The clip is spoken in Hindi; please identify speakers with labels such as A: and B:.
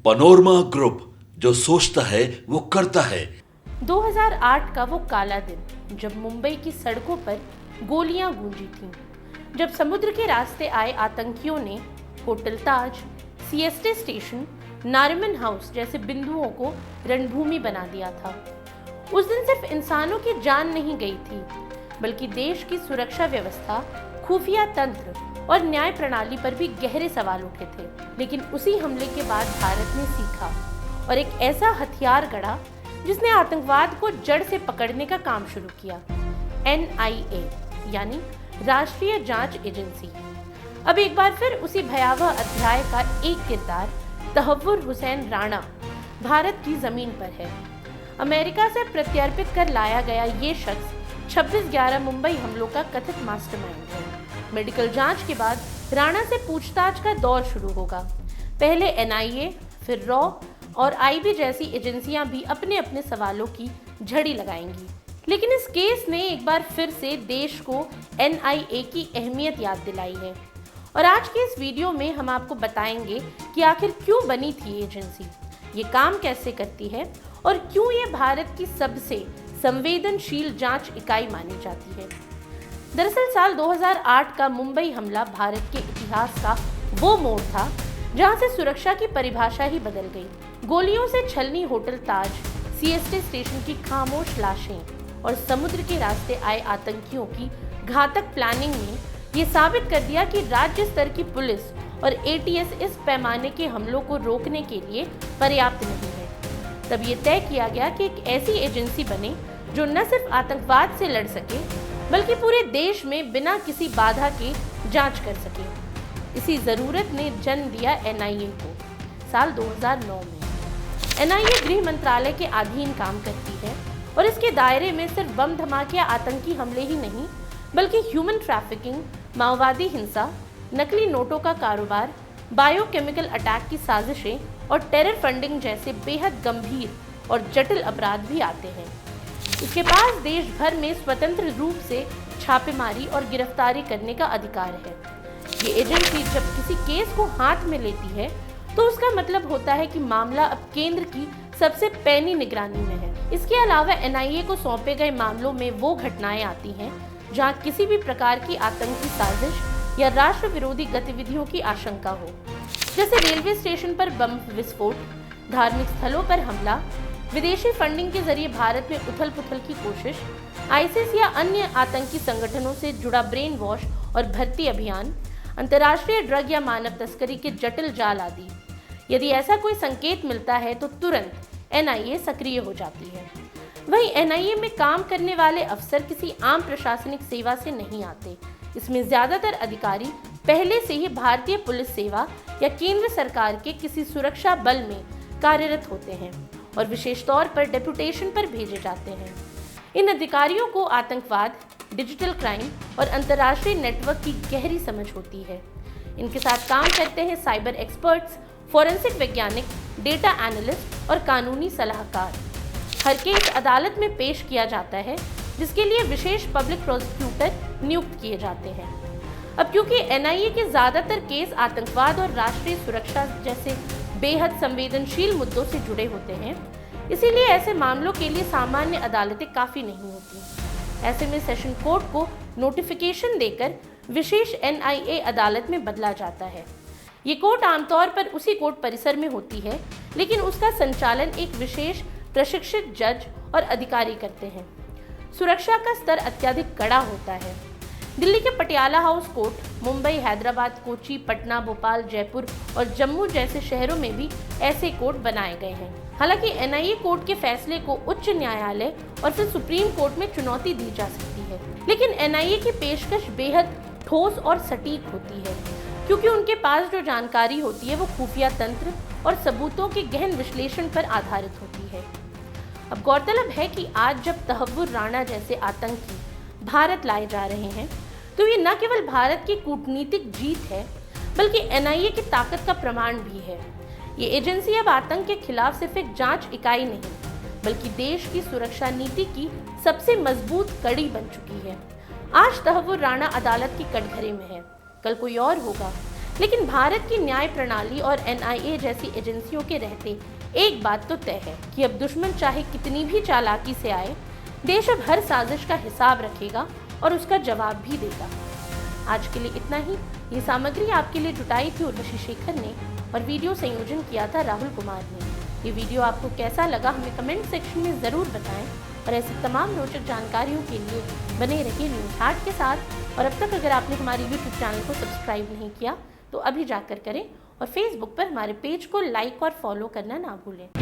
A: पनोरमा ग्रुप, जो सोचता है वो करता है।
B: 2008 का वो काला दिन जब मुंबई की सड़कों पर गोलियां गूंजी थीं, जब समुद्र के रास्ते आए आतंकियों ने होटल ताज, सीएसटी स्टेशन, नारिमन हाउस जैसे बिंदुओं को रणभूमि बना दिया था। उस दिन सिर्फ इंसानों की जान नहीं गई थी, बल्कि देश की सुरक्षा व्यवस्था, खुफिया तंत्र और न्याय प्रणाली पर भी गहरे सवाल उठे थे। लेकिन उसी हमले के बाद भारत ने सीखा और एक ऐसा हथियार गढ़ा जिसने आतंकवाद को जड़ से पकड़ने का काम शुरू किया। NIA यानी राष्ट्रीय जांच एजेंसी। अब एक बार फिर उसी भयावह अध्याय का एक किरदार तहव्वुर हुसैन राणा भारत की जमीन पर है। अमेरिका से प्रत्यर्पित कर लाया गया ये शख्स 26/11 मुंबई हमलों का कथित मास्टरमाइंड है। मेडिकल जांच के बाद राणा से पूछताछ का दौर शुरू होगा। पहले NIA, फिर रॉ और IB जैसी एजेंसियां भी अपने अपने सवालों की झड़ी लगाएंगी। लेकिन इस केस ने एक बार फिर से देश को NIA की अहमियत याद दिलाई है। और आज के इस वीडियो में हम आपको बताएंगे कि आखिर क्यों बनी थी एजेंसी, ये काम कैसे करती है और क्यों ये भारत की सबसे संवेदनशील जांच इकाई मानी जाती है। दरअसल साल 2008 का मुंबई हमला भारत के इतिहास का वो मोड़ था जहां से सुरक्षा की परिभाषा ही बदल गई। गोलियों से छलनी होटल ताज, CST स्टेशन की खामोश लाशें और समुद्र के रास्ते आए आतंकियों की घातक प्लानिंग ने ये साबित कर दिया कि राज्य स्तर की पुलिस और ATS इस पैमाने के हमलों को रोकने के लिए पर्याप्त नहीं है। तब ये तय किया गया कि एक ऐसी एजेंसी बने जो न सिर्फ आतंकवाद से लड़ सके, बल्कि पूरे देश में बिना किसी बाधा के जांच कर सके। इसी जरूरत ने जन्म दिया NIA को साल 2009 में। NIA गृह मंत्रालय के अधीन काम करती है और इसके दायरे में सिर्फ बम धमाके या आतंकी हमले ही नहीं, बल्कि ह्यूमन ट्रैफिकिंग, माओवादी हिंसा, नकली नोटों का कारोबार, बायोकेमिकल अटैक की साजिशें और टेरर फंडिंग जैसे बेहद गंभीर और जटिल अपराध भी आते हैं। इसके पास देश भर में स्वतंत्र रूप से छापेमारी और गिरफ्तारी करने का अधिकार है। ये एजेंसी जब किसी केस को हाथ में लेती है तो उसका मतलब होता है कि मामला अब केंद्र की सबसे पैनी निगरानी में है। इसके अलावा NIA को सौंपे गए मामलों में वो घटनाएं आती हैं जहां किसी भी प्रकार की आतंकी साजिश या राष्ट्र विरोधी गतिविधियों की आशंका हो, जैसे रेलवे स्टेशन पर बम विस्फोट, धार्मिक स्थलों पर हमला, विदेशी फंडिंग के जरिए भारत में उथल पुथल की कोशिश, ISIS या अन्य आतंकी संगठनों से जुड़ा ब्रेन वॉश और भर्ती अभियान, अंतर्राष्ट्रीय ड्रग या मानव तस्करी के जटिल जाल आदि। यदि ऐसा कोई संकेत मिलता है तो तुरंत NIA सक्रिय हो जाती है। वहीं NIA में काम करने वाले अफसर किसी आम प्रशासनिक सेवा से नहीं आते। इसमें ज्यादातर अधिकारी पहले से ही भारतीय पुलिस सेवा या केंद्र सरकार के किसी सुरक्षा बल में कार्यरत होते हैं और विशेष तौर पर डेपुटेशन पर भेजे जाते हैं। इन अधिकारियों को आतंकवाद, डिजिटल क्राइम और अंतर्राष्ट्रीय नेटवर्क की गहरी समझ होती है। इनके साथ काम करते हैं साइबर एक्सपर्ट्स, फॉरेंसिक वैज्ञानिक, डेटा एनालिस्ट और कानूनी सलाहकार। हर केस अदालत में पेश किया जाता है, जिसके लिए विशेष पब्लिक प्रोसिक्यूटर नियुक्त किए जाते हैं। अब क्योंकि NIA के ज्यादातर केस आतंकवाद और राष्ट्रीय सुरक्षा जैसे बेहद संवेदनशील मुद्दों से जुड़े होते हैं, इसीलिए ऐसे मामलों के लिए सामान्य अदालतें काफी नहीं होती। ऐसे में सेशन कोर्ट को नोटिफिकेशन देकर विशेष NIA अदालत में बदला जाता है। ये कोर्ट आमतौर पर उसी कोर्ट परिसर में होती है, लेकिन उसका संचालन एक विशेष प्रशिक्षित जज और अधिकारी करते हैं। सुरक्षा का स्तर अत्यधिक कड़ा होता है। दिल्ली के पटियाला हाउस कोर्ट, मुंबई, हैदराबाद, कोची, पटना, भोपाल, जयपुर और जम्मू जैसे शहरों में भी ऐसे कोर्ट बनाए गए हैं। हालांकि NIA कोर्ट के फैसले को उच्च न्यायालय और फिर सुप्रीम कोर्ट में चुनौती दी जा सकती है, लेकिन NIA की पेशकश बेहद ठोस और सटीक होती है, क्योंकि उनके पास जो जानकारी होती है वो खुफिया तंत्र और सबूतों के गहन विश्लेषण पर आधारित होती है। अब गौरतलब है कि आज जब तहव्वुर राणा जैसे आतंकी भारत लाए जा रहे हैं, तो ये न केवल भारत की कूटनीतिक जीत है, बल्कि NIA की ताकत का प्रमाण भी है। ये एजेंसी अब आतंक के खिलाफ सिर्फ एक जांच इकाई नहीं, बल्कि देश की सुरक्षा नीति की सबसे मजबूत कड़ी बन चुकी है। आज तहव्वुर राणा अदालत की कटघरे में है, कल कोई और होगा, लेकिन भारत की न्याय प्रणाली और NIA जैसी एजेंसियों के रहते एक बात तो तय है कि अब दुश्मन चाहे कितनी भी चालाकी से आए, देश अब हर साजिश का हिसाब रखेगा और उसका जवाब भी देगा। आज के लिए इतना ही। ये सामग्री आपके लिए जुटाई थी उर्वशी शेखर ने और वीडियो संयोजन किया था राहुल कुमार ने। ये वीडियो आपको कैसा लगा हमें कमेंट सेक्शन में ज़रूर बताएं और ऐसी तमाम रोचक जानकारियों के लिए बने रहिए न्यूज़ हाट के साथ। और अब तक अगर आपने हमारे YouTube चैनल को सब्सक्राइब नहीं किया तो अभी जाकर करें और Facebook पर हमारे पेज को लाइक और फॉलो करना ना भूलें।